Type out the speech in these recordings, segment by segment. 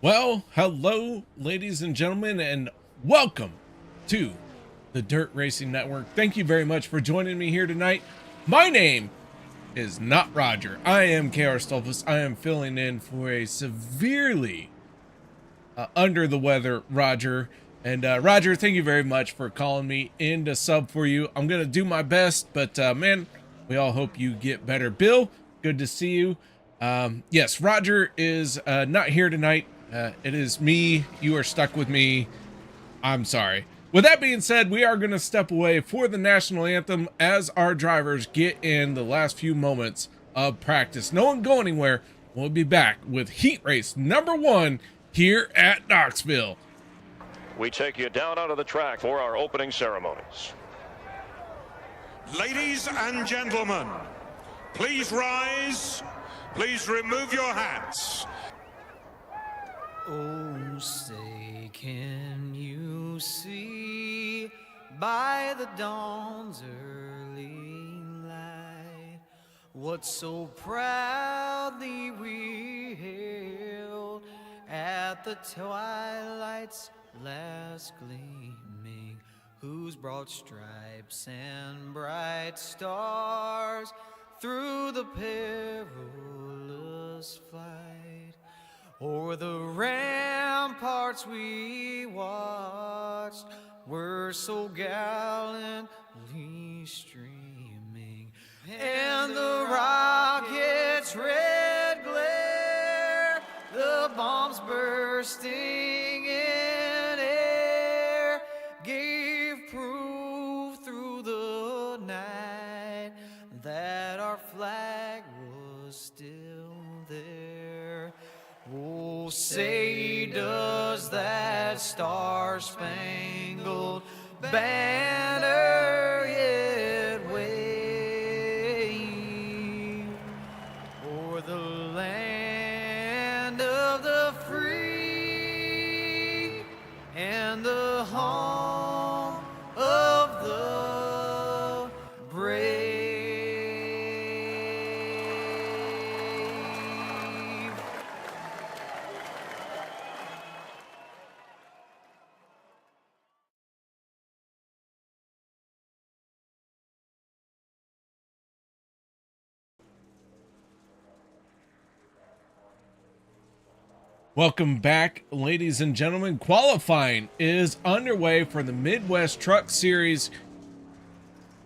Well, hello, ladies and gentlemen, and welcome to the Dirt Racing Network. Thank you very much for joining me here tonight. My name is not Roger. I am KR Stolfus. I am filling in for a severely under the weather Roger. And Roger, thank you very much for calling me in to sub for you. I'm going to do my best, but man, we all hope you get better. Bill, good to see you. Yes, Roger is not here tonight. It is me. You are stuck with me. I'm sorry. With that being said, we are going to step away for the national anthem as our drivers get in the last few moments of practice. No one go anywhere. We'll be back with heat race number 1 here at Knoxville. We take you down onto the track for our opening ceremonies. Ladies and gentlemen, please rise. Please remove your hats. Oh, say, can you see by the dawn's early light what so proudly we hailed at the twilight's last gleaming, whose broad stripes and bright stars through the perilous flight o'er the ramparts we watched were so gallantly streaming, and the rocket's red glare, the bombs bursting in air, gave proof through the night that our flag was still there. Oh, say does that star-spangled banner yet wave o'er the land of the free and the home of the brave? Welcome back, ladies and gentlemen. Qualifying is underway for the Midwest Truck Series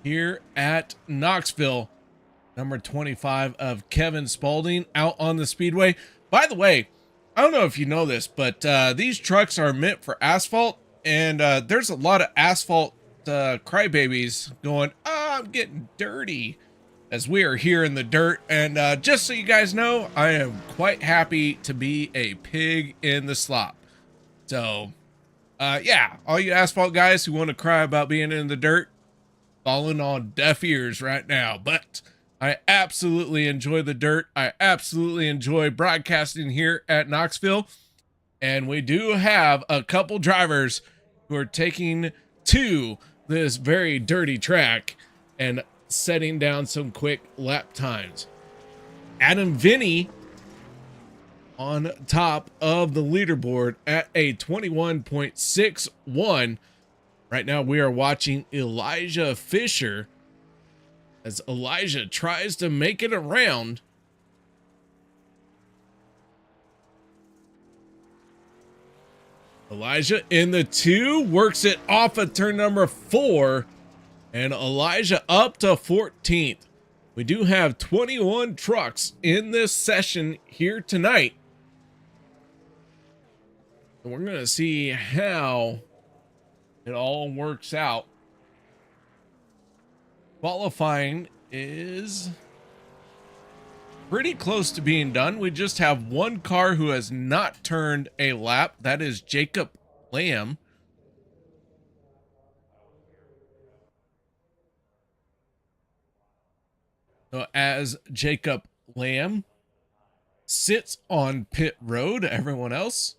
here at Knoxville. Number 25 of Kevin Spaulding out on the speedway. By the way, I don't know if you know this, but these trucks are meant for asphalt, and there's a lot of asphalt crybabies going, "Oh, I'm getting dirty," as we are here in the dirt. And just so you guys know, I am quite happy to be a pig in the slop. So yeah, all you asphalt guys who want to cry about being in the dirt, falling on deaf ears right now. But I absolutely enjoy the dirt. I absolutely enjoy broadcasting here at Knoxville. And we do have a couple drivers who are taking to this very dirty track and setting down some quick lap times. Adam Vinny on top of the leaderboard at a 21.61. Right now we are watching Elijah Fisher as Elijah tries to make it around. Elijah in the 2 works it off of turn number 4, and Elijah up to 14th. We do have 21 trucks in this session here tonight. And we're going to see how it all works out. Qualifying is pretty close to being done. We just have one car who has not turned a lap. That is Jacob Lamb. So as Jacob Lamb sits on pit road, everyone else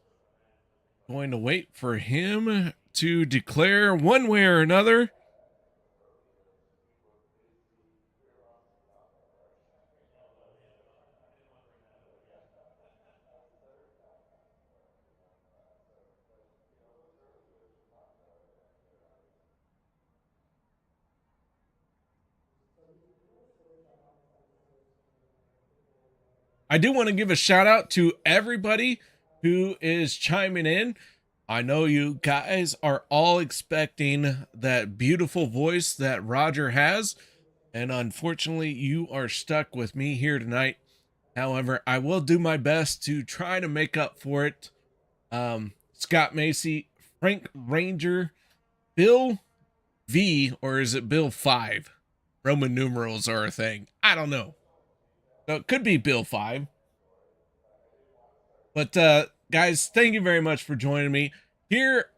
going to wait for him to declare one way or another. I do want to give a shout out to everybody who is chiming in. I know you guys are all expecting that beautiful voice that Roger has, and unfortunately you are stuck with me here tonight. However, I will do my best to try to make up for it. Scott Macy, Frank Ranger, Bill V, or is it Bill 5? Roman numerals are a thing. I don't know. So it could be Bill 5. But guys, thank you very much for joining me here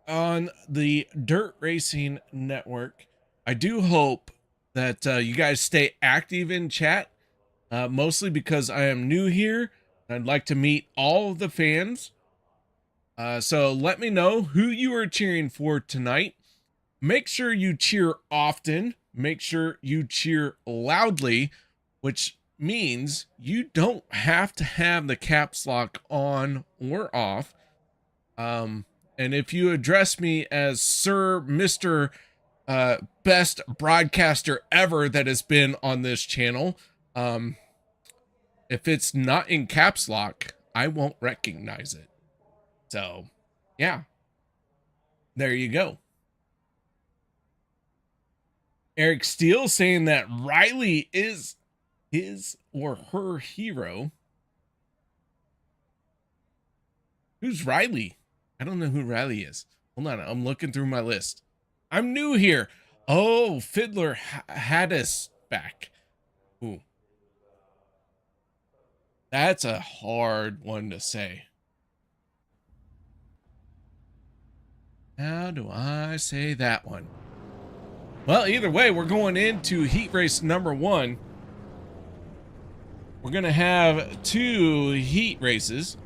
on the Dirt Racing Network. I do hope that you guys stay active in chat, mostly because I am new here. I'd like to meet all of the fans. So let me know who you are cheering for tonight. Make sure you cheer often. Make sure you cheer loudly, which means you don't have to have the caps lock on or off. And if you address me as Sir, Mr. Best broadcaster ever that has been on this channel, if it's not in caps lock, I won't recognize it. So, yeah, there you go. Eric Steele saying that Riley is his or her hero. Who's Riley? I don't know who Riley is. Hold on, I'm looking through my list. I'm new here. Oh, Fiddler Haddis back. Ooh. That's a hard one to say. How do I say that one? Well, either way, we're going into heat race number 1. We're going to have 2 heat races.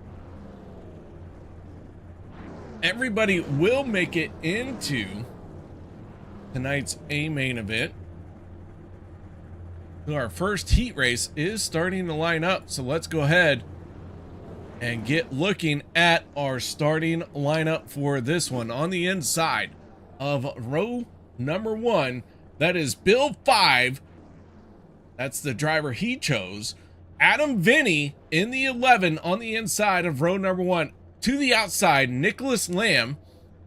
Everybody will make it into tonight's A main event. So our first heat race is starting to line up. So let's go ahead and get looking at our starting lineup for this one. On the inside of row number 1, that is Bill 5. That's the driver he chose. Adam Vinny in the 11 on the inside of row number 1. To the outside, Nicholas Lamb.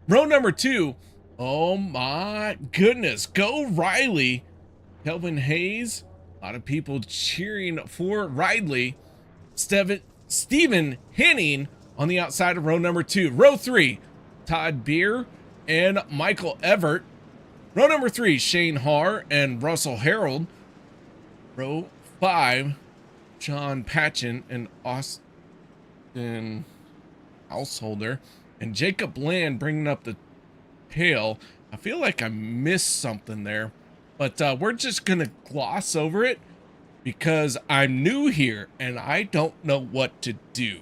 Row number 2. Oh my goodness. Go Riley. Kelvin Hayes. A lot of people cheering for Riley. Stephen Henning on the outside of row number 2. Row 3, Todd Beer and Michael Everett. Row number 3, Shane Haar and Russell Harold. Row 5, John Patchen and Austin Householder. And Jacob Land bringing up the tail. I feel like I missed something there. But we're just going to gloss over it because I'm new here and I don't know what to do.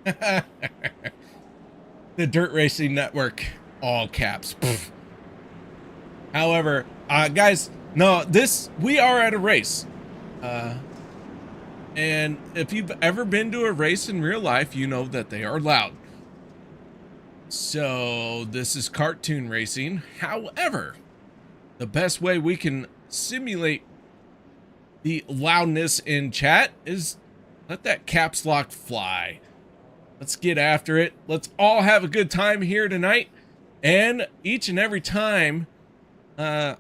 The Dirt Racing Network, all caps. Pfft. However, guys, no, we are at a race. And if you've ever been to a race in real life, you know that they are loud. So this is cartoon racing. However, the best way we can simulate the loudness in chat is let that caps lock fly. Let's get after it. Let's all have a good time here tonight. And each and every time that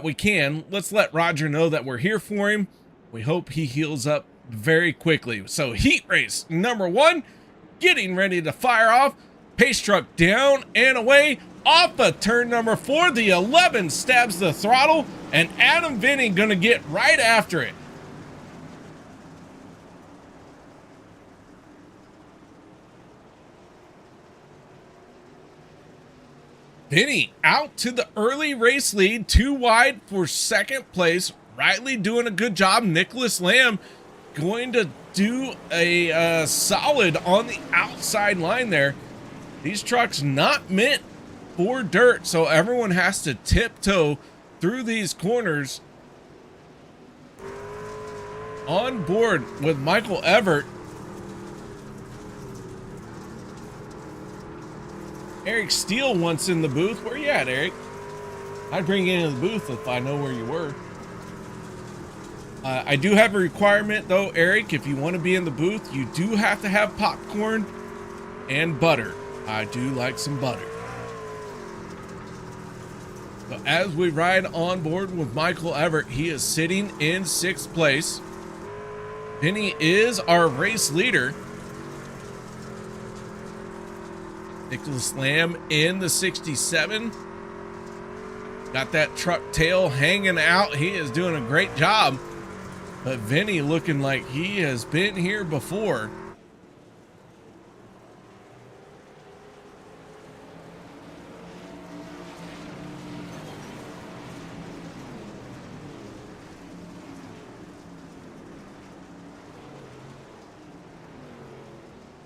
we can, let's let Roger know that we're here for him. We hope he heals up very quickly. So heat race number 1, getting ready to fire off. Pace truck down and away. Off of turn number 4, the 11 stabs the throttle, and Adam Vinny gonna get right after it. Vinny out to the early race lead, 2 wide for second place. Riley doing a good job. Nicholas Lamb going to do a solid on the outside line there. These trucks not meant for dirt, so everyone has to tiptoe through these corners. On board with Michael Everett. Eric Steele once in the booth. Where you at, Eric? I'd bring you into the booth if I know where you were. I do have a requirement though, Eric. If you want to be in the booth, you do have to have popcorn and butter. I do like some butter. So as we ride on board with Michael Everett, he is sitting in 6th place. Vinny is our race leader. Nicholas Lamb in the 67. Got that truck tail hanging out. He is doing a great job. But Vinny looking like he has been here before.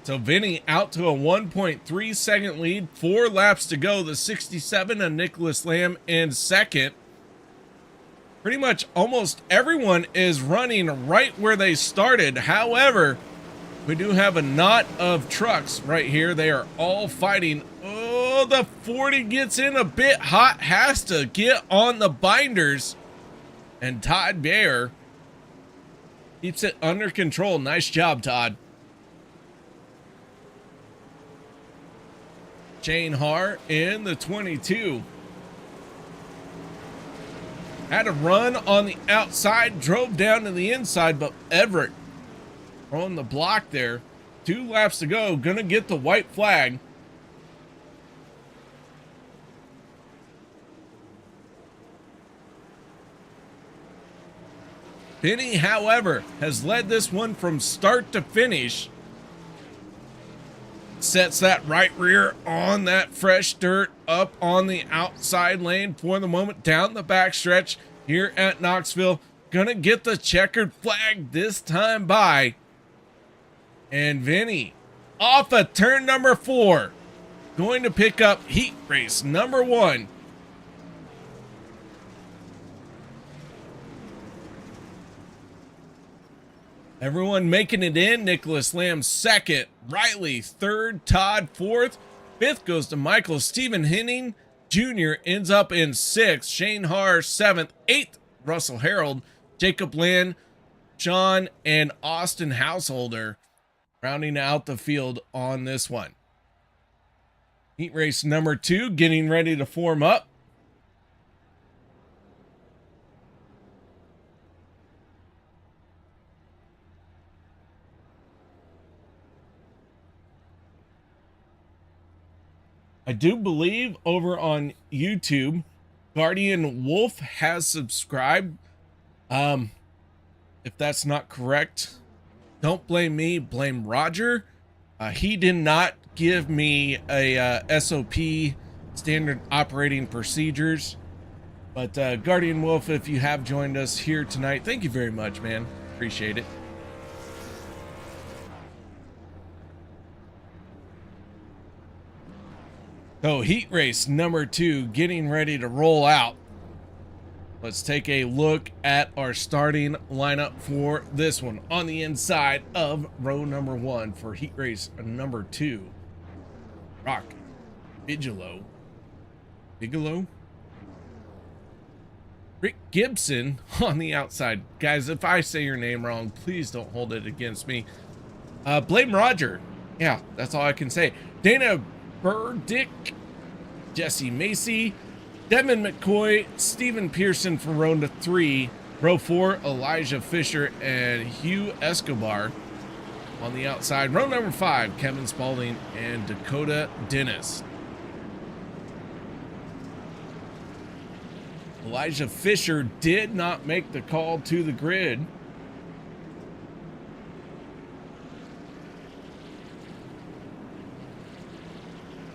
So Vinny out to a 1.3 second lead, 4 laps to go. The 67 of Nicholas Lamb in second. Pretty much almost everyone is running right where they started. However, we do have a knot of trucks right here. They are all fighting. Oh, the 40 gets in a bit hot, has to get on the binders. And Todd Baer keeps it under control. Nice job, Todd. Shane Haar in the 22. Had a run on the outside, drove down to the inside, but Everett on the block there. 2 laps to go, gonna get the white flag. Vinny, however, has led this one from start to finish. Sets that right rear on that fresh dirt up on the outside lane for the moment, down the backstretch here at Knoxville. Gonna get the checkered flag this time by. And Vinny off of turn number 4, going to pick up heat race number 1. Everyone making it in. Nicholas Lamb second, Riley third, Todd fourth, 5th goes to Michael. Stephen Henning Jr. ends up in 6th, Shane Haar 7th, 8th Russell Harold, Jacob Lynn, Sean, and Austin Householder rounding out the field on this one. Heat race number 2 getting ready to form up. I do believe over on YouTube, Guardian Wolf has subscribed. If that's not correct, don't blame me, blame Roger. He did not give me a SOP, standard operating procedures. But Guardian Wolf, if you have joined us here tonight, thank you very much, man. Appreciate it. So heat race number 2 getting ready to roll out. Let's take a look at our starting lineup for this one. On the inside of row number 1 for heat race number 2. Rock Bigelow. Rick Gibson on the outside. Guys, if I say your name wrong, please don't hold it against me. Blame Roger. Yeah, that's all I can say. Dana Burdick, Jesse Macy, Devin McCoy, Stephen Pearson for row 3, row 4, Elijah Fisher and Hugh Escobar on the outside. Row number 5, Kevin Spaulding and Dakota Dennis. Elijah Fisher did not make the call to the grid.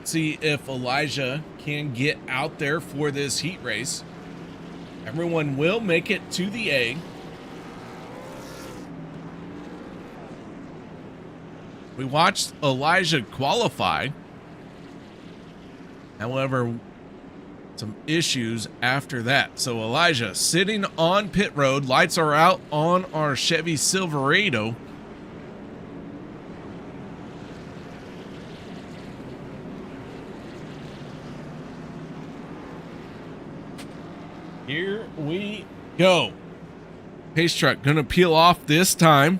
See if Elijah can get out there for this heat race. Everyone will make it to the A. We watched Elijah qualify. However, some issues after that. So Elijah sitting on pit road. Lights are out on our Chevy Silverado. Here we go. Pace truck gonna peel off this time.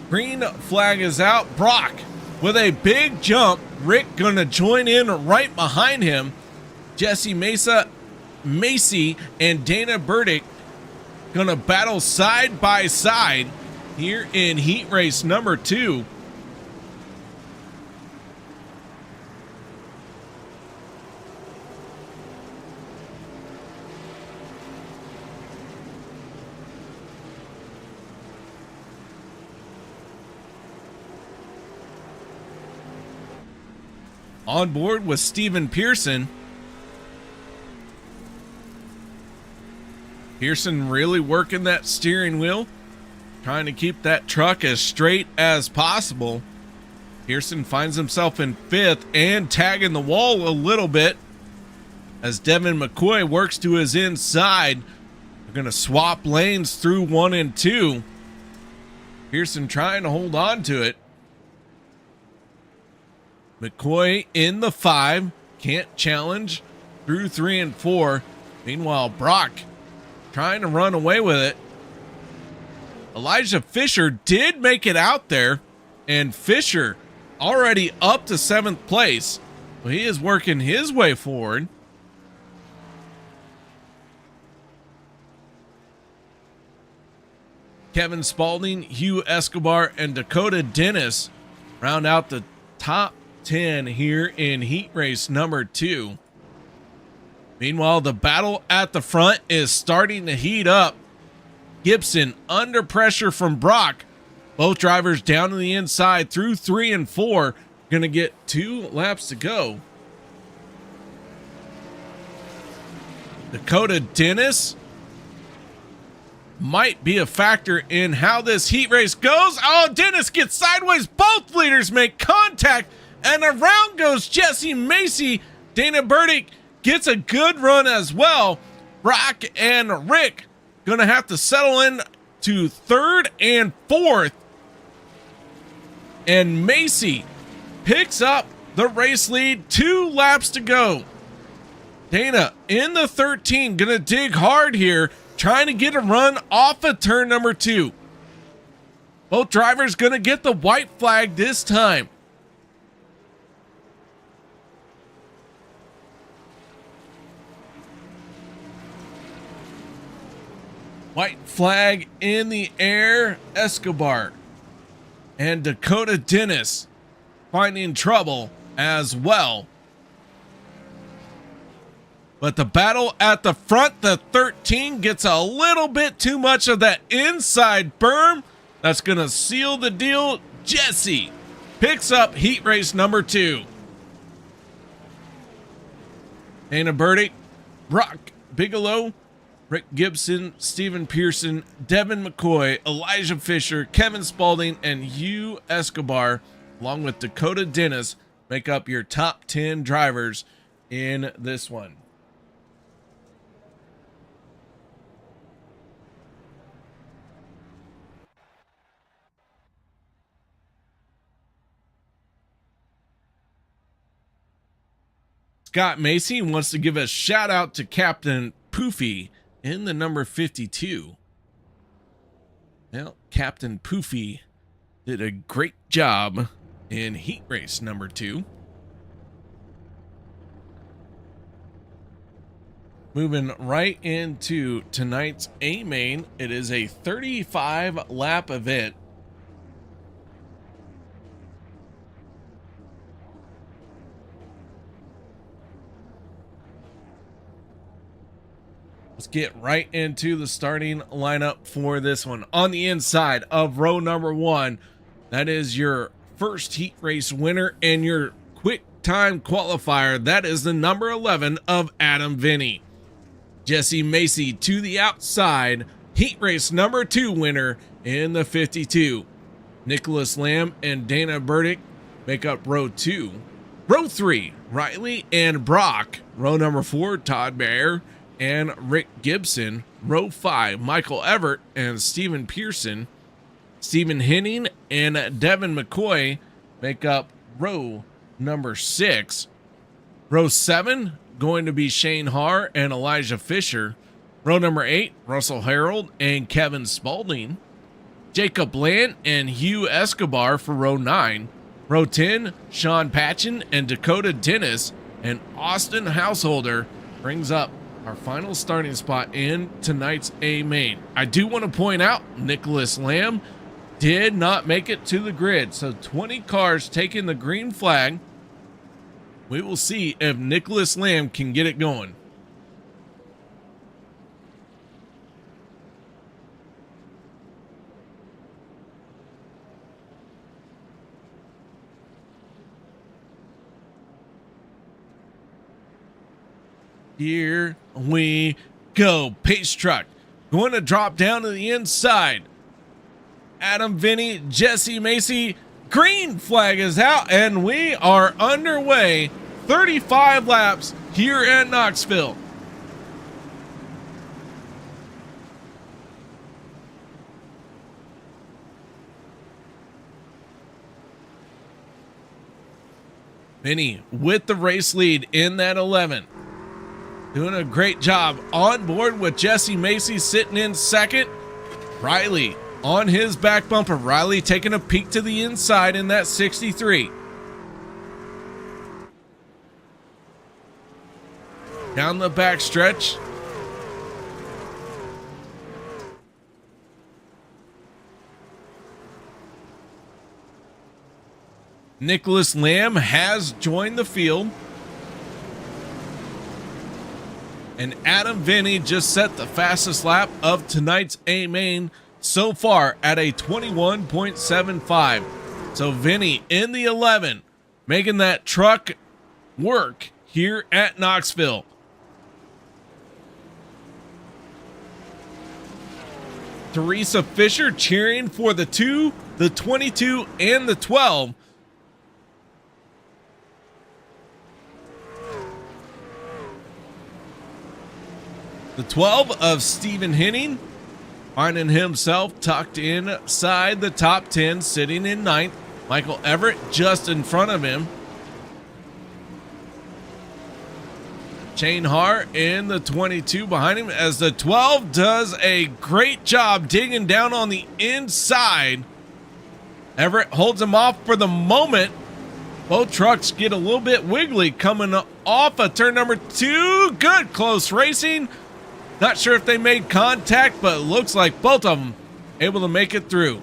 Green flag is out. Brock with a big jump. Rick gonna join in right behind him. Jesse Macy and Dana Burdick gonna battle side by side here in heat race number 2. On board with Steven Pearson. Pearson really working that steering wheel, trying to keep that truck as straight as possible. Pearson finds himself in 5th and tagging the wall a little bit as Devin McCoy works to his inside. They're going to swap lanes through 1 and 2. Pearson trying to hold on to it. McCoy in the 5, can't challenge through 3 and 4. Meanwhile, Brock trying to run away with it. Elijah Fisher did make it out there, and Fisher already up to 7th place. Well, he is working his way forward. Kevin Spalding, Hugh Escobar, and Dakota Dennis round out the top 10 here in heat race number 2. Meanwhile, the battle at the front is starting to heat up. Gibson under pressure from Brock. Both drivers down to the inside through 3 and 4. Gonna get 2 laps to go. Dakota Dennis might be a factor in how this heat race goes. Oh, Dennis gets sideways. Both leaders make contact. And around goes Jesse Macy. Dana Burdick gets a good run as well. Brock and Rick gonna have to settle in to 3rd and 4th. And Macy picks up the race lead. 2 laps to go. Dana in the 13, gonna dig hard here, trying to get a run off of turn number 2. Both drivers gonna get the white flag this time. White flag in the air. Escobar and Dakota Dennis finding trouble as well. But the battle at the front, the 13 gets a little bit too much of that inside berm. That's going to seal the deal. Jesse picks up heat race number 2. Dana Burdick, Brock Bigelow, Rick Gibson, Steven Pearson, Devin McCoy, Elijah Fisher, Kevin Spalding, and Hugh Escobar, along with Dakota Dennis, make up your top 10 drivers in this one. Scott Macy wants to give a shout out to Captain Poofy in the number 52. Well, Captain Poofy did a great job in heat race number 2. Moving right into tonight's A main, it is a 35 lap event. Let's get right into the starting lineup for this one. On the inside of row number 1, that is your first heat race winner and your quick time qualifier. That is the number 11 of Adam Vinny. Jesse Macy to the outside, heat race number 2 winner in the 52. Nicholas Lamb and Dana Burdick make up row 2. Row 3, Riley and Brock. Row number 4, Todd Baer and Rick Gibson. Row 5, Michael Everett and Steven Pearson. Stephen Henning and Devin McCoy make up row number 6. Row 7, going to be Shane Haar and Elijah Fisher. Row number 8, Russell Harold and Kevin Spalding. Jacob Land and Hugh Escobar for row 9. Row 10, Sean Patchen and Dakota Dennis. And Austin Householder brings up our final starting spot in tonight's A main. I do want to point out Nicholas Lamb did not make it to the grid. So 20 cars taking the green flag. We will see if Nicholas Lamb can get it going. Here we go. Pace truck going to drop down to the inside. Adam Vinny, Jesse Macy, green flag is out, and we are underway. 35 laps here at Knoxville. Vinny with the race lead in that 11. Doing a great job on board with Jesse Macy sitting in second. Riley on his back bumper. Riley taking a peek to the inside in that 63. Down the back stretch. Nicholas Lamb has joined the field. And Adam Vinny just set the fastest lap of tonight's A main so far at a 21.75. So Vinny in the 11, making that truck work here at Knoxville. Teresa Fisher cheering for the 2, the 22, and the 12. The 12 of Stephen Henning finding himself tucked inside the top 10, sitting in 9th. Michael Everett just in front of him. Shane Haar in the 22 behind him as the 12 does a great job digging down on the inside. Everett holds him off for the moment. Both trucks get a little bit wiggly coming off of turn number 2. Good close racing. Not sure if they made contact, but it looks like both of them able to make it through.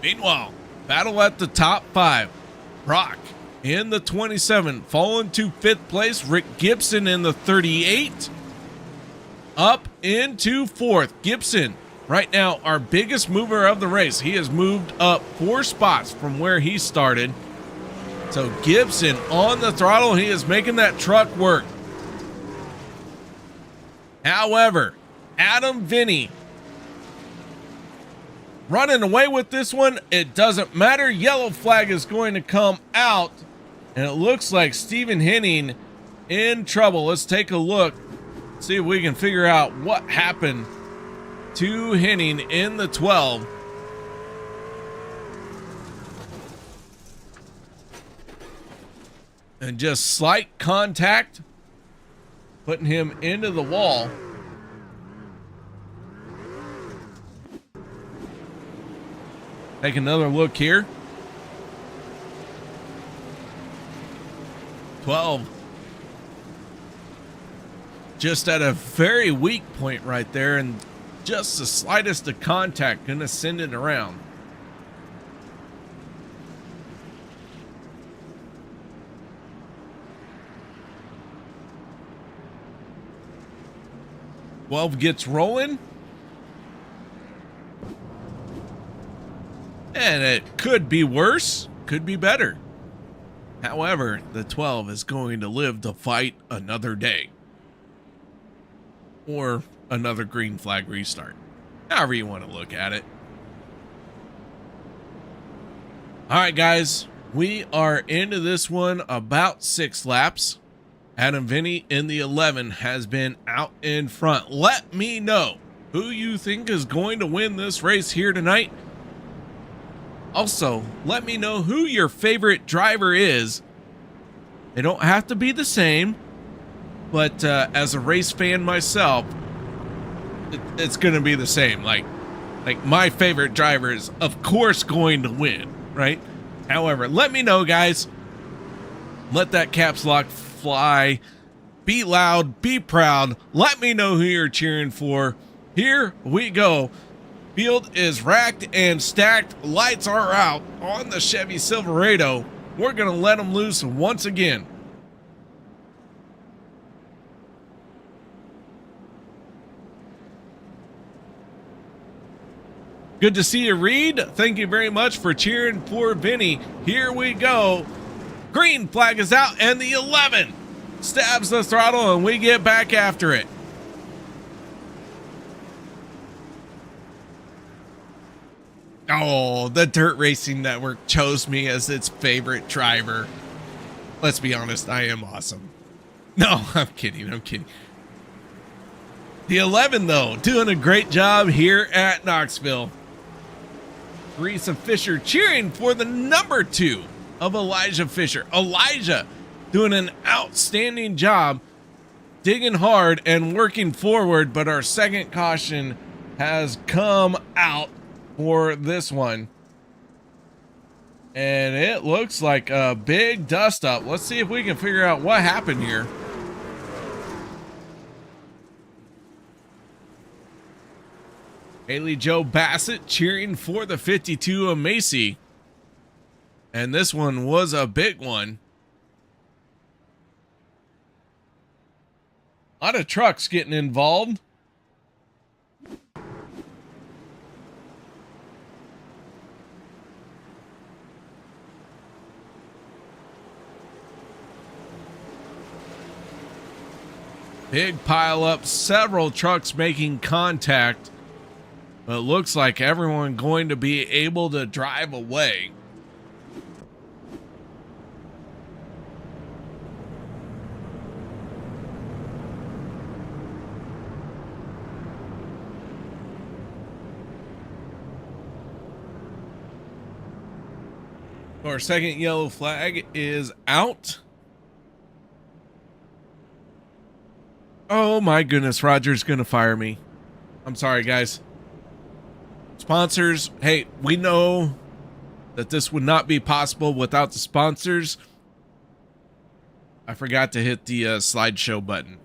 Meanwhile, battle at the top 5. Brock in the 27, falling to 5th place. Rick Gibson in the 38. Up into 4th. Gibson, right now, our biggest mover of the race. He has moved up 4 spots from where he started. So Gibson on the throttle. He is making that truck work. However, Adam Vinny running away with this one. It doesn't matter. Yellow flag is going to come out. And it looks like Stephen Henning in trouble. Let's take a look. See if we can figure out what happened to Henning in the 12. And just slight contact, putting him into the wall. Take another look here. 12. Just at a very weak point right there, and just the slightest of contact gonna send it around. Twelve gets rolling. And it could be worse, could be better. However, the 12 is going to live to fight another day. Or another green flag restart. However you want to look at it. All right, guys. We are into this one about 6 laps. Adam Vinny in the 11 has been out in front. Let me know who you think is going to win this race here tonight. Also, let me know who your favorite driver is. They don't have to be the same. but as a race fan myself, it's going to be the same. Like my favorite driver is, of course, going to win, right? However, let me know, guys. Let that caps lock fly. Be loud, be proud. Let me know who you're cheering for. Here we go. Field is racked and stacked. Lights are out on the Chevy Silverado. We're going to let them loose once again. Good to see you, Reed. Thank you very much for cheering for Vinny. Here we go. Green flag is out, and the 11 stabs the throttle, and we get back after it. Oh, the Dirt Racing Network chose me as its favorite driver. Let's be honest, I am awesome. No, I'm kidding. I'm kidding. The 11, though, doing a great job here at Knoxville. Teresa Fisher cheering for the number 2 of Elijah Fisher. Elijah doing an outstanding job, digging hard and working forward, but our second caution has come out for this one. And it looks like a big dust up. Let's see if we can figure out what happened here. Haley Joe Bassett cheering for the 52 of Macy. And this one was a big one. A lot of trucks getting involved. Big pile up, several trucks making contact. But it looks like everyone going to be able to drive away. Our second yellow flag is out. Oh my goodness, Roger's gonna fire me. I'm sorry, guys. Sponsors, hey, we know that this would not be possible without the sponsors. I forgot to hit the slideshow button.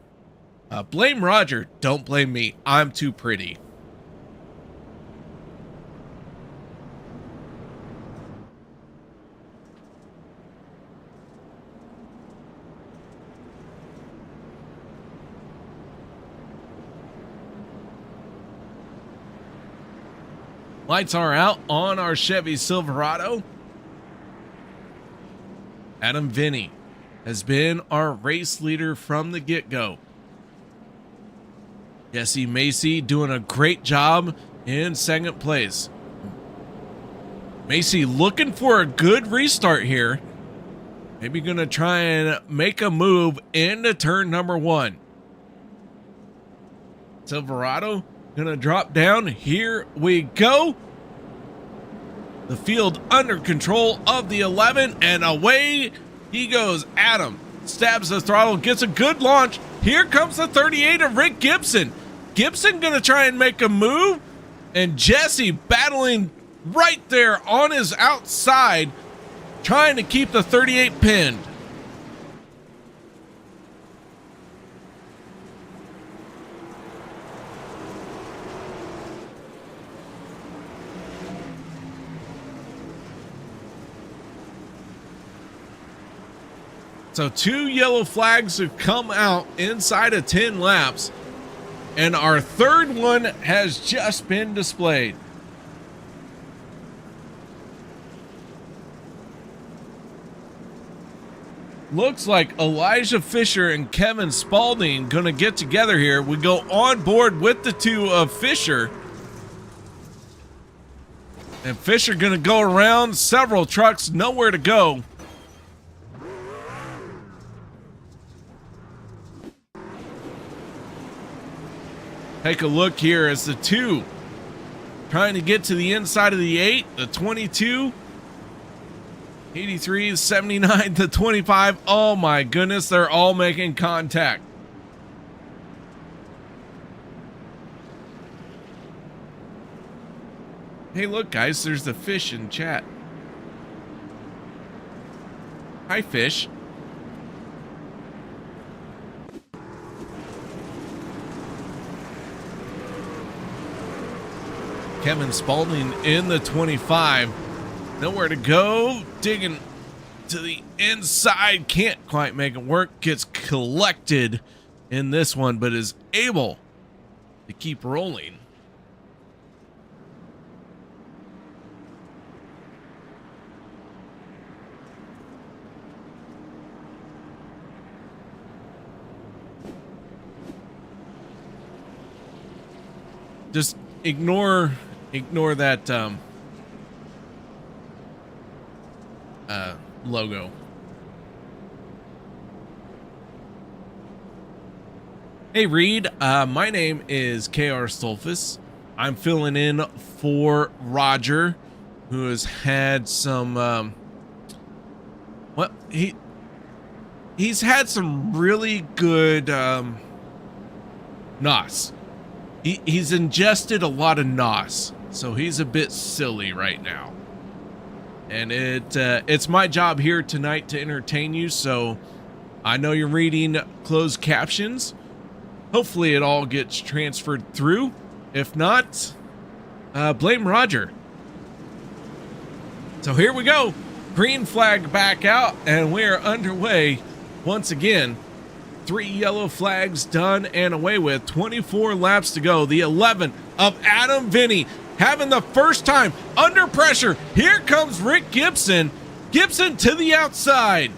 Blame Roger, don't blame me. I'm too pretty. Lights are out on our Chevy Silverado. Adam Vinny has been our race leader from the get-go. Jesse Macy doing a great job in second place. Macy looking for a good restart here. Maybe going to try and make a move into turn number 1. Silverado gonna drop down. Here we go. The field under control of the 11, and away he goes. Adam stabs the throttle, gets a good launch. Here comes the 38 of Rick Gibson. Gibson gonna try and make a move, and Jesse battling right there on his outside, trying to keep the 38 pinned. So 2 yellow flags have come out inside of 10 laps, and our third one has just been displayed. Looks like Elijah Fisher and Kevin Spalding gonna get together here. We go on board with the 2 of Fisher. And Fisher gonna go around several trucks, nowhere to go. Take a look here as the 2 trying to get to the inside of the 8, the 22, 83, 79, the 25. Oh my goodness, they're all making contact. Hey, look, guys, there's the fish in chat. Hi, fish. Kevin Spalding in the 25. Nowhere to go. Digging to the inside. Can't quite make it work. Gets collected in this one, but is able to keep rolling. Just ignore that logo. Hey Reed, my name is KR Stolfus. I'm filling in for Roger, who has had some he's had some really good NOS. He's ingested a lot of NOS, so he's a bit silly right now. And it's my job here tonight to entertain you, so I know you're reading closed captions. Hopefully it all gets transferred through. If not, blame Roger. So here we go. Green flag back out, and we are underway once again. 3 yellow flags done and away with. 24 laps to go. The 11 of Adam Vinny having the first time under pressure. Here comes Rick Gibson. Gibson to the outside.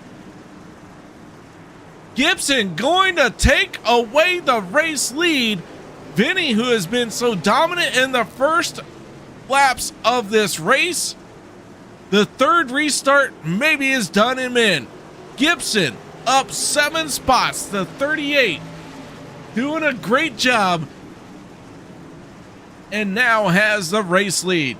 Gibson going to take away the race lead. Vinny, who has been so dominant in the first laps of this race, the third restart maybe has done him in. Gibson up 7 spots to 38, doing a great job, and now has the race lead.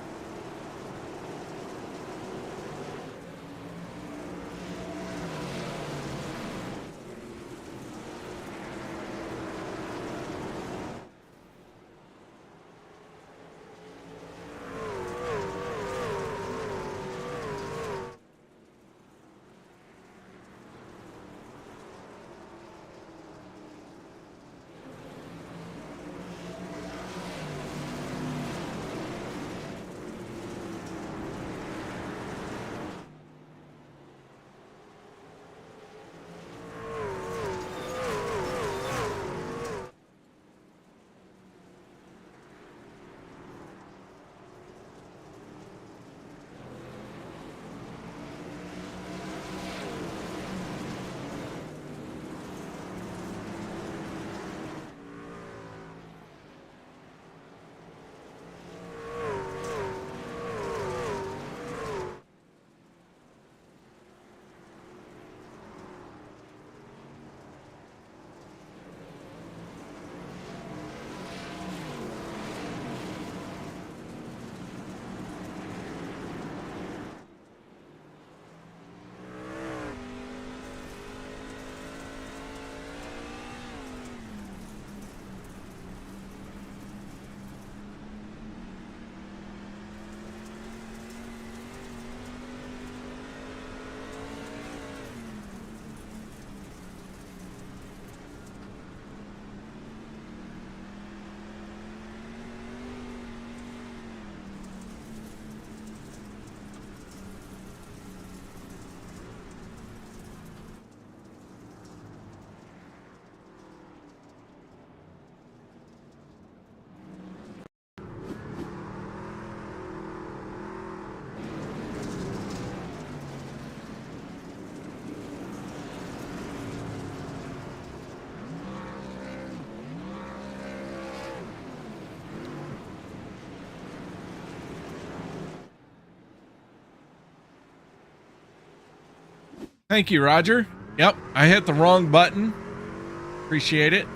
Thank you, Roger. Yep, I hit the wrong button. Appreciate it.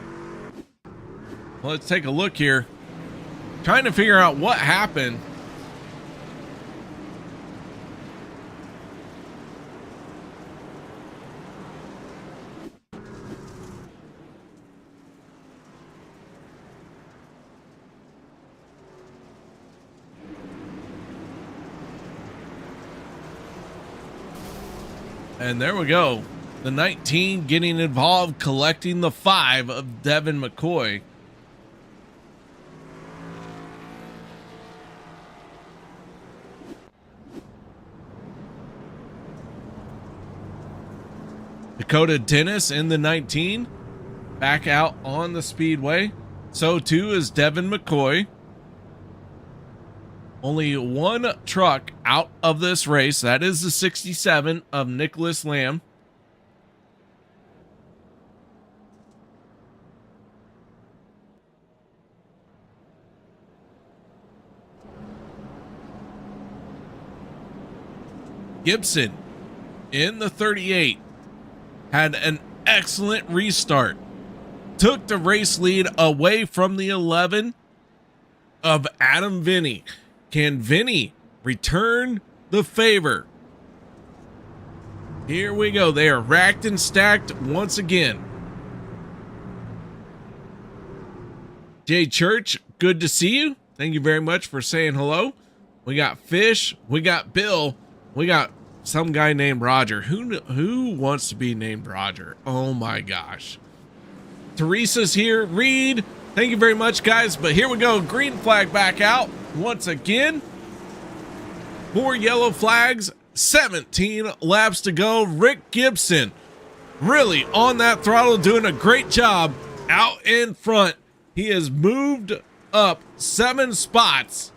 Well, let's take a look here. Trying to figure out what happened. And there we go. The 19 getting involved, collecting the 5 of Devin McCoy. Dakota Dennis in the 19, back out on the speedway. So too is Devin McCoy. Only one truck out of this race. That is the 67 of Nicholas Lamb. Gibson in the 38 had an excellent restart. Took the race lead away from the 11 of Adam Vinny. Can Vinny return the favor? Here we go. They are racked and stacked once again. Jay Church, good to see you. Thank you very much for saying hello. We got Fish. We got Bill. We got some guy named Roger. Who wants to be named Roger? Oh my gosh. Teresa's here. Reed, thank you very much, guys. But here we go. Green flag back out once again. 4 yellow flags. 17 laps to go. Rick Gibson really on that throttle, doing a great job out in front. He has moved up 7 spots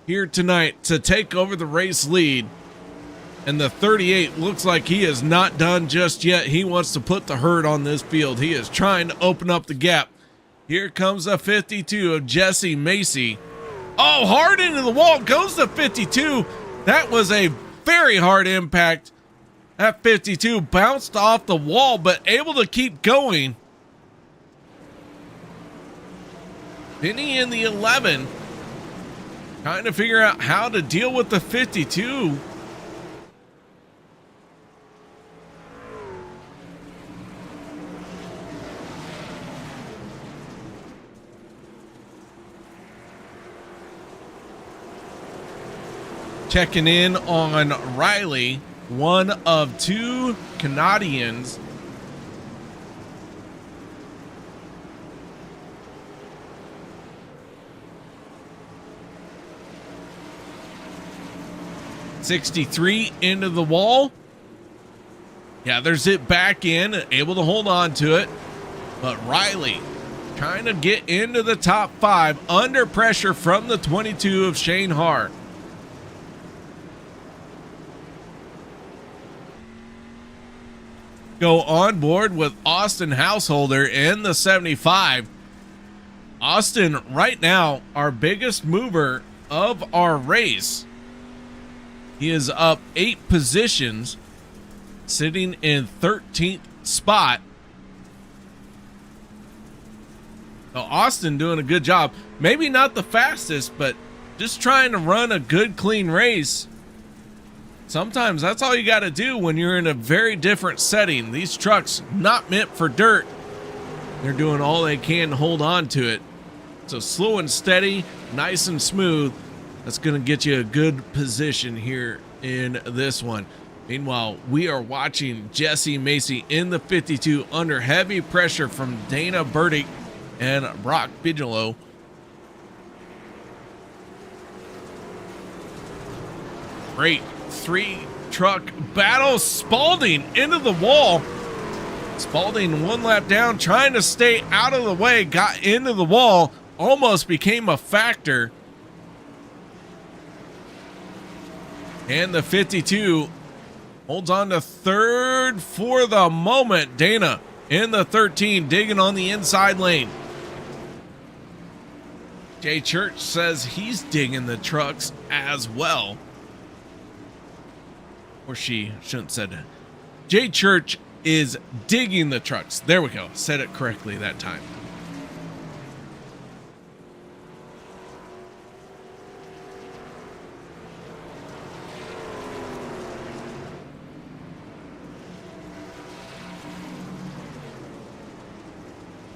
here tonight to take over the race lead. And the 38 looks like he is not done just yet. He wants to put the hurt on this field. He is trying to open up the gap. Here comes the 52 of Jesse Macy. Oh, hard into the wall goes the 52. That was a very hard impact. That 52 bounced off the wall, but able to keep going. Vinny in the 11, trying to figure out how to deal with the 52. Checking in on Riley, one of 2 Canadians. '63 into the wall. Gathers it back in, able to hold on to it. But Riley trying to get into the top 5 under pressure from the 22 of Shane Hart. Go on board with Austin Householder in the 75. Austin right now our biggest mover of our race. He is up 8 positions, sitting in 13th spot. So Austin doing a good job. Maybe not the fastest, but just trying to run a good clean race. Sometimes that's all you got to do when you're in a very different setting. These trucks not meant for dirt. They're doing all they can to hold on to it. So slow and steady, nice and smooth. That's going to get you a good position here in this one. Meanwhile, we are watching Jesse Macy in the 52 under heavy pressure from Dana Burdick and Brock Bigelow. Great 3-truck battle. Spalding into the wall. Spalding 1 lap down, trying to stay out of the way, got into the wall, almost became a factor. And the 52 holds on to 3rd for the moment. Dana in the 13, digging on the inside lane. Jay Church says he's digging the trucks as well. Or she shouldn't said that. Jay Church is digging the trucks. There we go. Said it correctly that time.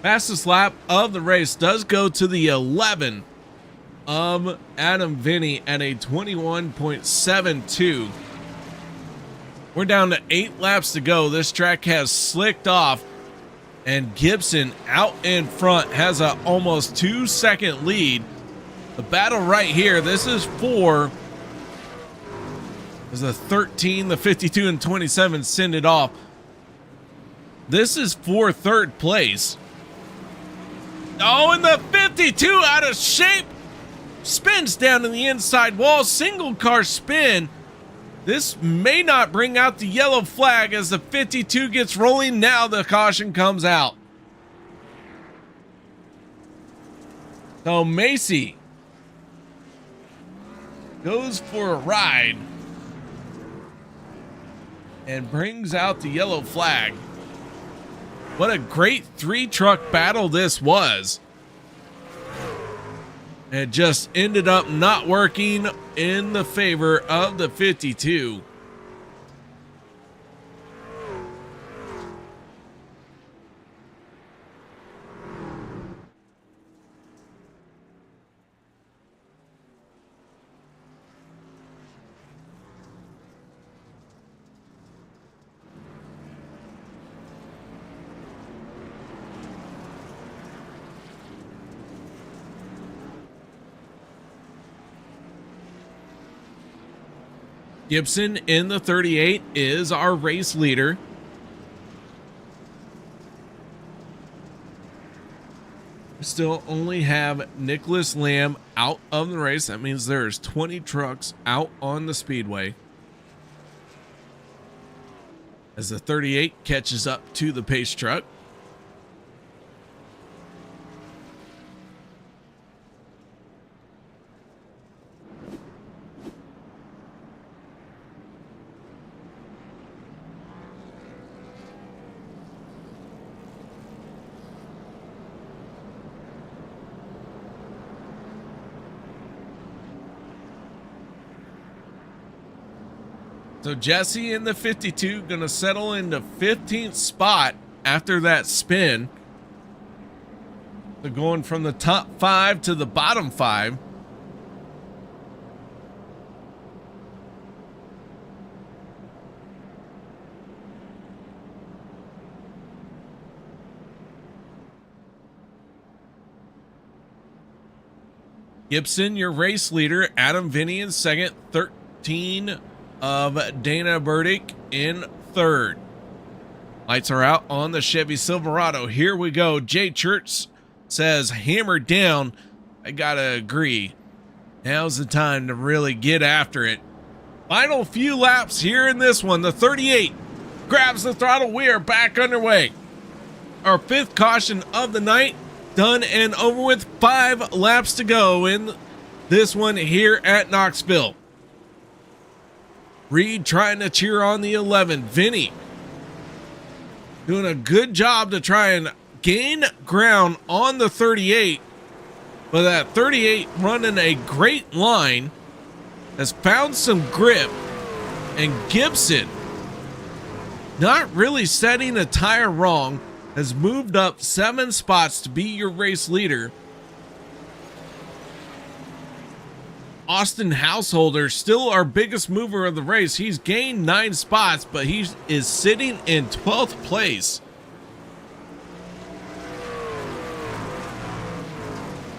Fastest lap of the race does go to the 11 of Adam Vinny at a 21.72. We're down to 8 laps to go. This track has slicked off, and Gibson out in front has a almost 2-second lead. The battle right here, this is for the 13, the 52, and 27 send it off. This is for 3rd place. Oh, and the 52 out of shape spins down to the inside wall. Single car spin. This may not bring out the yellow flag as the 52 gets rolling. Now the caution comes out. So Macy goes for a ride and brings out the yellow flag. What a great 3-truck battle this was. It just ended up not working in the favor of the 52. Gibson in the 38 is our race leader. We still only have Nicholas Lamb out of the race. That means there's 20 trucks out on the speedway. As the 38 catches up to the pace truck. So Jesse in the 52 gonna settle into 15th spot after that spin. They're going from the top 5 to the bottom 5. Gibson, your race leader. Adam Vinny in second. 13 of Dana Burdick in third. Lights are out on the Chevy Silverado. Here we go. Jay Church says, hammered down. I gotta agree. Now's the time to really get after it. Final few laps here in this one. The 38 grabs the throttle. We are back underway. Our 5th caution of the night done and over with. 5 laps to go in this one here at Knoxville. Reed trying to cheer on the 11. Vinny doing a good job to try and gain ground on the 38. But that 38 running a great line has found some grip. And Gibson, not really setting a tire wrong, has moved up 7 spots to be your race leader. Austin Householder, still our biggest mover of the race. He's gained 9 spots, but he is sitting in 12th place.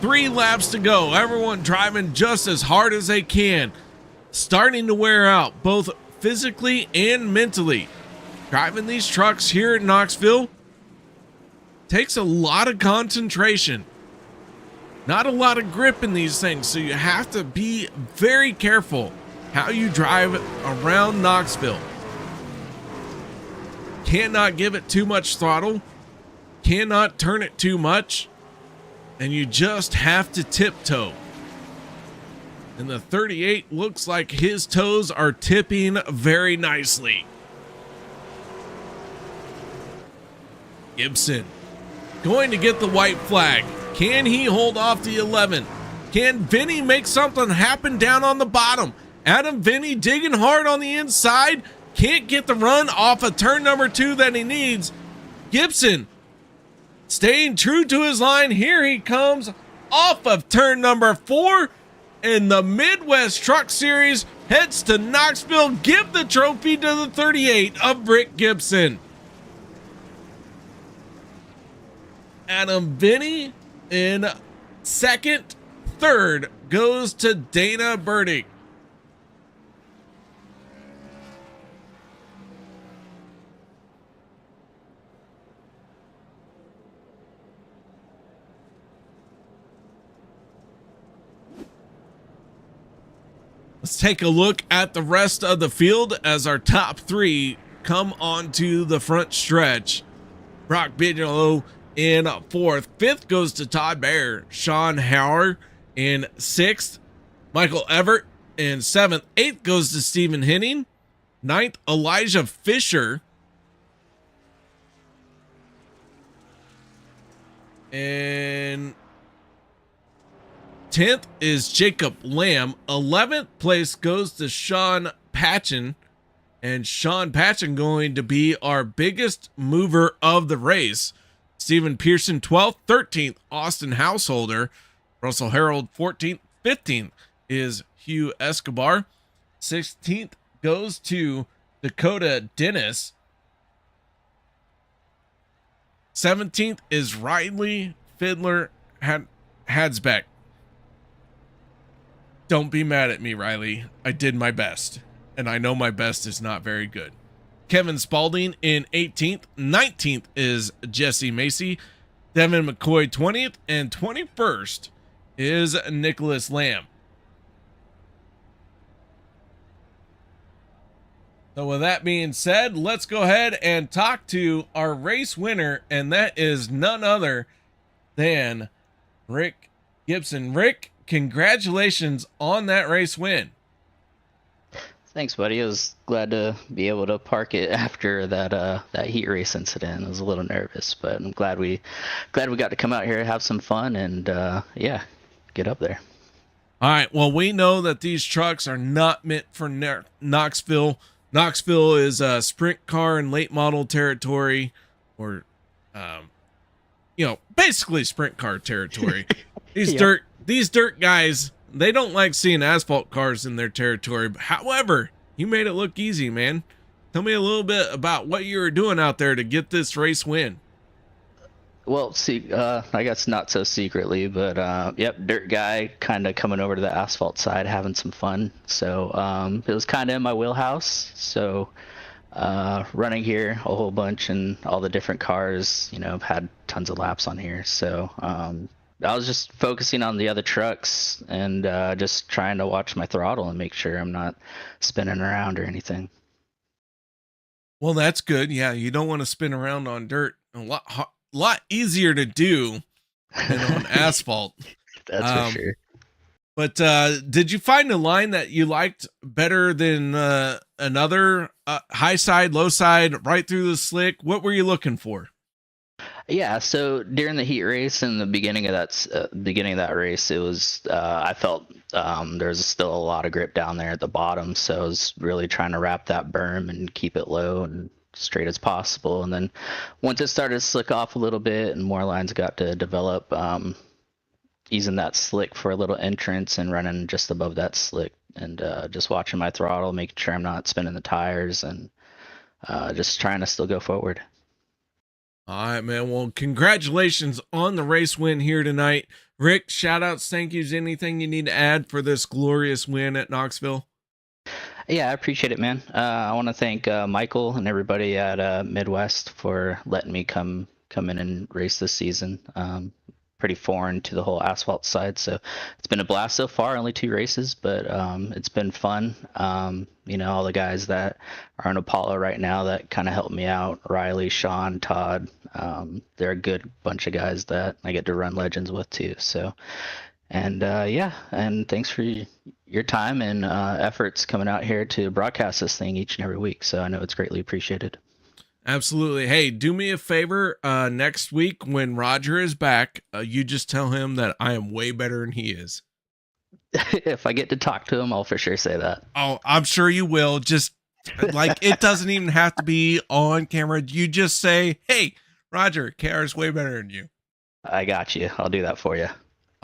3 laps to go. Everyone driving just as hard as they can. Starting to wear out, both physically and mentally. Driving these trucks here in Knoxville takes a lot of concentration. Not a lot of grip in these things, so you have to be very careful how you drive around Knoxville. Cannot give it too much throttle, cannot turn it too much, and you just have to tiptoe. And the 38 looks like his toes are tipping very nicely. Gibson going to get the white flag. Can he hold off the 11? Can Vinny make something happen down on the bottom? Adam Vinny digging hard on the inside. Can't get the run off of turn number 2 that he needs. Gibson staying true to his line. Here he comes off of turn number 4. in the Midwest Truck Series heads to Knoxville. Give the trophy to the 38 of Rick Gibson. Adam Vinny in second. Third goes to Dana Burdick. Let's take a look at the rest of the field as our top three come onto the front stretch. Brock Bigelow in fourth. Fifth goes to Todd Baer. Sean Howard in sixth. Michael Everett in seventh. Eighth goes to Stephen Henning. Ninth, Elijah Fisher. And 10th is Jacob Lamb. 11th place goes to Sean Patchen. And Sean Patchen going to be our biggest mover of the race. Stephen Pearson, 12th. 13th, Austin Householder. Russell Harold, 14th. 15th is Hugh Escobar. 16th goes to Dakota Dennis. 17th is Riley Fiddler Hadsbeck. Don't be mad at me, Riley. I did my best, and I know my best is not very good. Kevin Spalding in 18th. 19th is Jesse Macy. Devin McCoy 20th, and 21st is Nicholas Lamb. So with that being said, let's go ahead and talk to our race winner, and that is none other than Rick Gibson. Rick, congratulations on that race win. Thanks, buddy. I was glad to be able to park it after that heat race incident. I was a little nervous, but I'm glad we got to come out here, have some fun, and get up there. All right. Well, we know that these trucks are not meant for Knoxville. Knoxville is a sprint car and late model territory, or basically sprint car territory. These dirt guys, they don't like seeing asphalt cars in their territory. However, you made it look easy, man. Tell me a little bit about what you were doing out there to get this race win. Well, I guess not so secretly, but dirt guy, kind of coming over to the asphalt side, having some fun. So it was kind of in my wheelhouse. So running here a whole bunch and all the different cars, I've had tons of laps on here. So I was just focusing on the other trucks and just trying to watch my throttle and make sure I'm not spinning around or anything. Well, that's good. Yeah, you don't want to spin around on dirt. A lot easier to do than on asphalt. That's for sure. But did you find a line that you liked better than another? High side, low side, right through the slick? What were you looking for? Yeah, so during the heat race and the beginning of that race, it was I felt there was still a lot of grip down there at the bottom, so I was really trying to wrap that berm and keep it low and straight as possible. And then once it started to slick off a little bit and more lines got to develop, using that slick for a little entrance and running just above that slick and just watching my throttle, making sure I'm not spinning the tires and just trying to still go forward. All right, man. Well, congratulations on the race win here tonight. Rick, shout outs, thank yous, anything you need to add for this glorious win at Knoxville? Yeah, I appreciate it, man. I want to thank Michael and everybody at Midwest for letting me come in and race this season. Pretty foreign to the whole asphalt side, so it's been a blast so far. Only 2 races, but it's been fun. All the guys that are on Apollo right now that kind of helped me out, Riley, Sean, Todd, they're a good bunch of guys that I get to run Legends with too. So, and and thanks for your time and efforts coming out here to broadcast this thing each and every week. So I know it's greatly appreciated. Absolutely. Hey, do me a favor. Next week when Roger is back, you just tell him that I am way better than he is. If I get to talk to him, I'll for sure say that. Oh, I'm sure you will. Just like, it doesn't even have to be on camera. You just say, hey, Roger, KR's way better than you. I got you. I'll do that for you.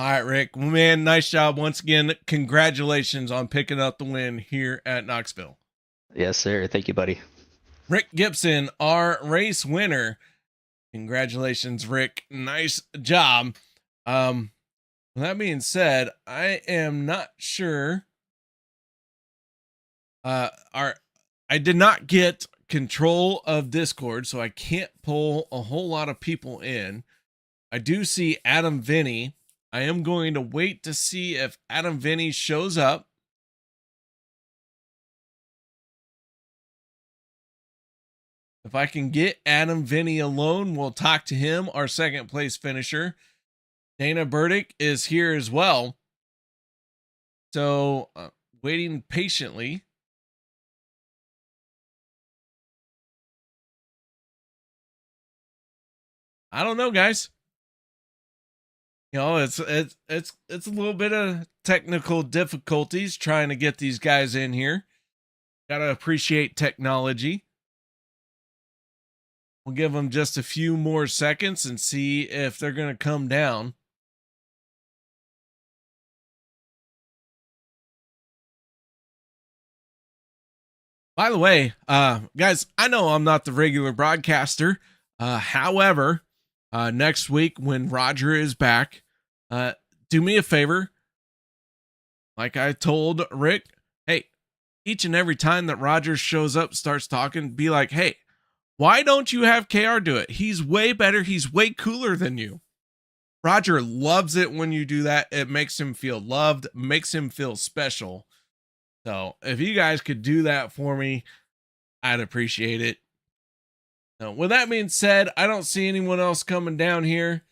All right, Rick. Man, nice job once again. Congratulations on picking up the win here at Knoxville. Yes, sir. Thank you, buddy. Rick Gibson, our race winner. Congratulations, Rick. Nice job. With that being said, I am not sure. I did not get control of Discord, so I can't pull a whole lot of people in. I do see Adam Vinny. I am going to wait to see if Adam Vinny shows up. If I can get Adam Vinny alone, we'll talk to him, our second place finisher. Dana Burdick is here as well. So, waiting patiently. I don't know, guys. You know, it's a little bit of technical difficulties trying to get these guys in here. Gotta appreciate technology. We'll give them just a few more seconds and see if they're going to come down. By the way, guys, I know I'm not the regular broadcaster. However, next week when Roger is back, do me a favor. Like I told Rick, hey, each and every time that Roger shows up, starts talking, be like, hey, why don't you have KR do it? He's way better. He's way cooler than you. Roger loves it when you do that. It makes him feel loved, makes him feel special. So if you guys could do that for me, I'd appreciate it. Now, with that being said, I don't see anyone else coming down here.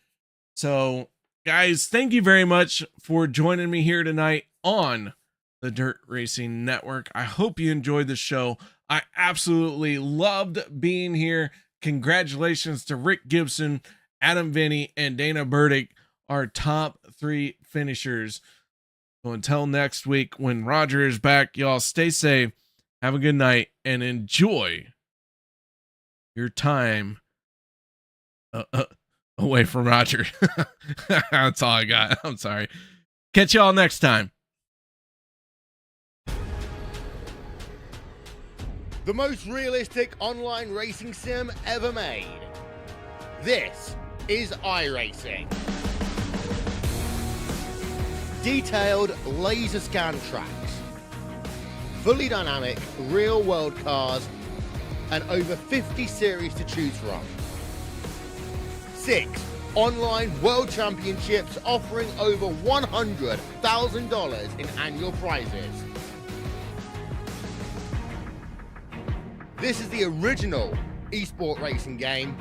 So guys, thank you very much for joining me here tonight on the Dirt Racing Network. I hope you enjoyed the show. I absolutely loved being here. Congratulations to Rick Gibson, Adam Vinny, and Dana Burdick, our top 3 finishers. So until next week, when Roger is back, y'all stay safe, have a good night, and enjoy your time away from Roger. That's all I got. I'm sorry. Catch y'all next time. The most realistic online racing sim ever made. This is iRacing. Detailed laser scan tracks, fully dynamic real world cars, and over 50 series to choose from. 6 online world championships offering over $100,000 in annual prizes. This is the original esport racing game.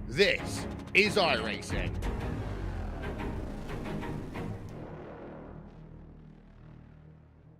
This is iRacing.